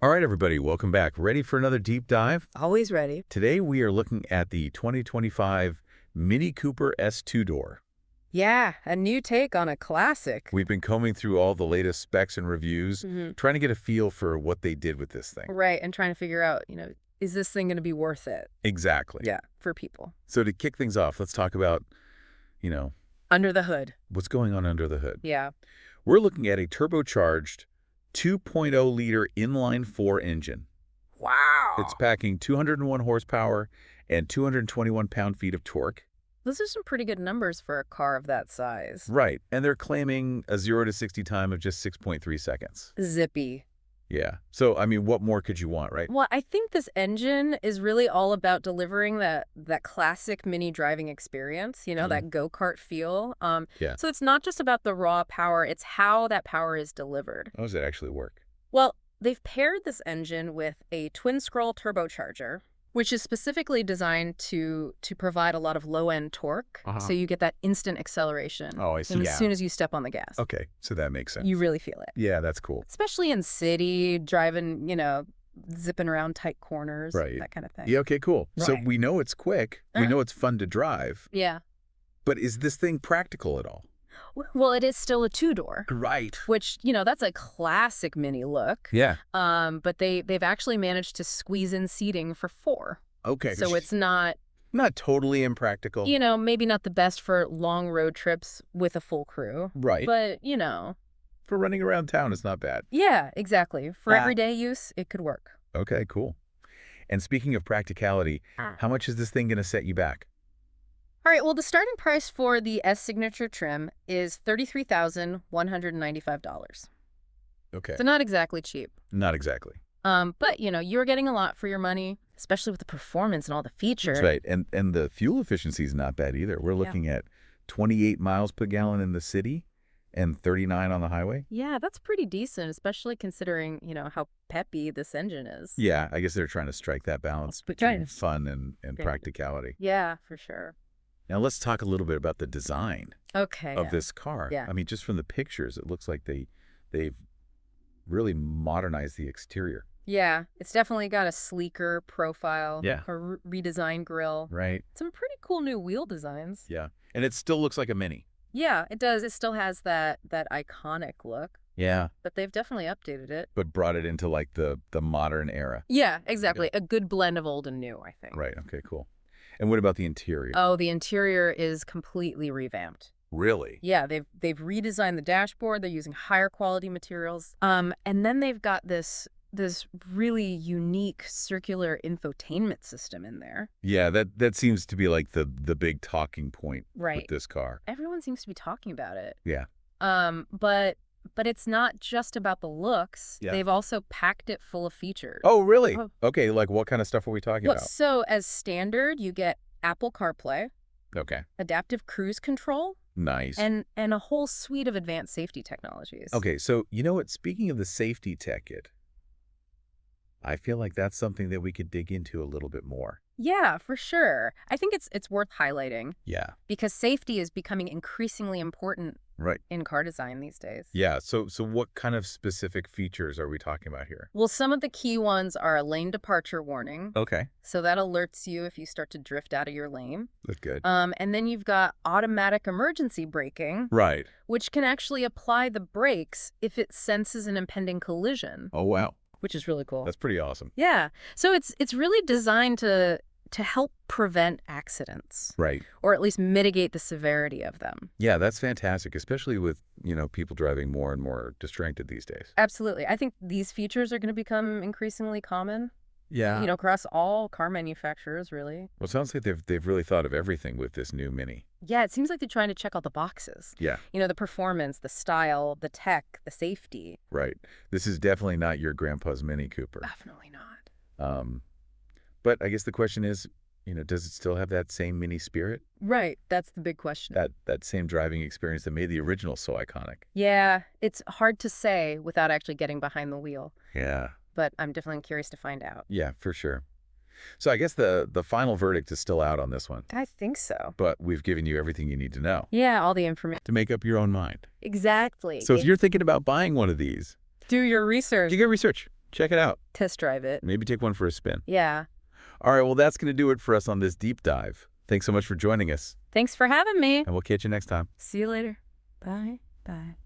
All right, everybody, welcome back. Ready for another deep dive? Always ready. Today we are looking at the 2025 Mini Cooper S two-door. Yeah, a new take on a classic. We've been combing through all the latest specs and reviews, trying to get a feel for what they did with this thing. Right, and trying to figure out, is this thing going to be worth it? Exactly. Yeah, for people. So to kick things off, let's talk about, Under the hood. what's going on under the hood. Yeah. We're looking at a turbocharged 2.0-liter inline-4 engine. Wow. It's packing 201 horsepower and 221 pound-feet of torque. Those are some pretty good numbers for a car of that size. Right, and they're claiming a 0 to 60 time of just 6.3 seconds. Zippy. Yeah. So, I mean, what more could you want, right? Well, I think this engine is really all about delivering that classic mini driving experience, that go-kart feel. Yeah. So it's not just about the raw power, it's how that power is delivered. How does it actually work? Well, they've paired this engine with a twin-scroll turbocharger, which is specifically designed to provide a lot of low-end torque, so you get that instant acceleration. Oh, I see. And as soon as you step on the gas. Okay, so that makes sense. You really feel it. Yeah, that's cool. Especially in city, driving, zipping around tight corners, Right. that kind of thing. Yeah, okay, cool. So Right. we know it's quick. We know it's fun to drive. Yeah. But is this thing practical at all? Well, it is still a two-door. Right. Which, that's a classic mini look. Yeah. But they've actually managed to squeeze in seating for 4. Okay. So it's not, not totally impractical. maybe not the best for long road trips with a full crew. Right. But, For running around town, it's not bad. yeah, exactly. For everyday use, it could work. Okay, cool. And speaking of practicality, how much is this thing going to set you back? All right, well, the starting price for the S Signature trim is $33,195. Okay. So not exactly cheap. Not exactly. But, you're getting a lot for your money, especially with the performance and all the features. That's right. And the fuel efficiency is not bad either. We're looking at 28 miles per gallon in the city and 39 on the highway. Yeah, that's pretty decent, especially considering, how peppy this engine is. Yeah, I guess they're trying to strike that balance between fun and practicality. Yeah, for sure. Now let's talk a little bit about the design of this car. Yeah. I mean, just from the pictures, it looks like they've really modernized the exterior. Yeah, it's definitely got a sleeker profile. Yeah. A redesigned grille. Right. Some pretty cool new wheel designs. Yeah. And it still looks like a Mini. Yeah, it does. It still has that iconic look. Yeah. But they've definitely updated it. But brought it into like the modern era. Yeah, exactly. A good blend of old and new, I think. Right. Okay, cool. And what about the interior? Oh, the interior is completely revamped. Really? Yeah, they've redesigned the dashboard. They're using higher quality materials. And then they've got this really unique circular infotainment system in there. Yeah, that seems to be like the big talking point with this car. Everyone seems to be talking about it. Yeah. But it's not just about the looks. Yeah. They've also packed it full of features. Oh, really? Okay, like what kind of stuff are we talking about? So as standard, you get Apple CarPlay, Okay. adaptive cruise control, Nice. and a whole suite of advanced safety technologies. Okay, so you know what? Speaking of the safety tech, I feel like that's something that we could dig into a little bit more. Yeah, for sure. I think it's worth highlighting Yeah. because safety is becoming increasingly important Right. in car design these days. Yeah. So what kind of specific features are we talking about here? Well, some of the key ones are a lane departure warning. Okay. So that alerts you if you start to drift out of your lane. That's good. And then you've got automatic emergency braking, Right. which can actually apply the brakes if it senses an impending collision, Oh, wow. which is really cool. That's pretty awesome. Yeah. So it's really designed to help prevent accidents, Right. or at least mitigate the severity of them. Yeah, that's fantastic, especially with, people driving more and more distracted these days. Absolutely. I think these features are going to become increasingly common, Yeah. across all car manufacturers, really. Well, it sounds like they've really thought of everything with this new Mini. Yeah, it seems like they're trying to check all the boxes. Yeah. The performance, the style, the tech, the safety. Right. This is definitely not your grandpa's Mini Cooper. Definitely not. But I guess the question is, does it still have that same Mini spirit? Right. That's the big question. That same driving experience that made the original so iconic? Yeah, it's hard to say without actually getting behind the wheel. Yeah. But I'm definitely curious to find out. Yeah, for sure. So I guess the final verdict is still out on this one. I think so. But we've given you everything you need to know Yeah, all the information. to make up your own mind. Exactly. So if you're thinking about buying one of these, Do your research. do your research. check it out. Test drive it. Maybe take one for a spin. Yeah. All right, well, that's going to do it for us on this deep dive. Thanks so much for joining us. Thanks for having me. And we'll catch you next time. See you later. Bye. Bye.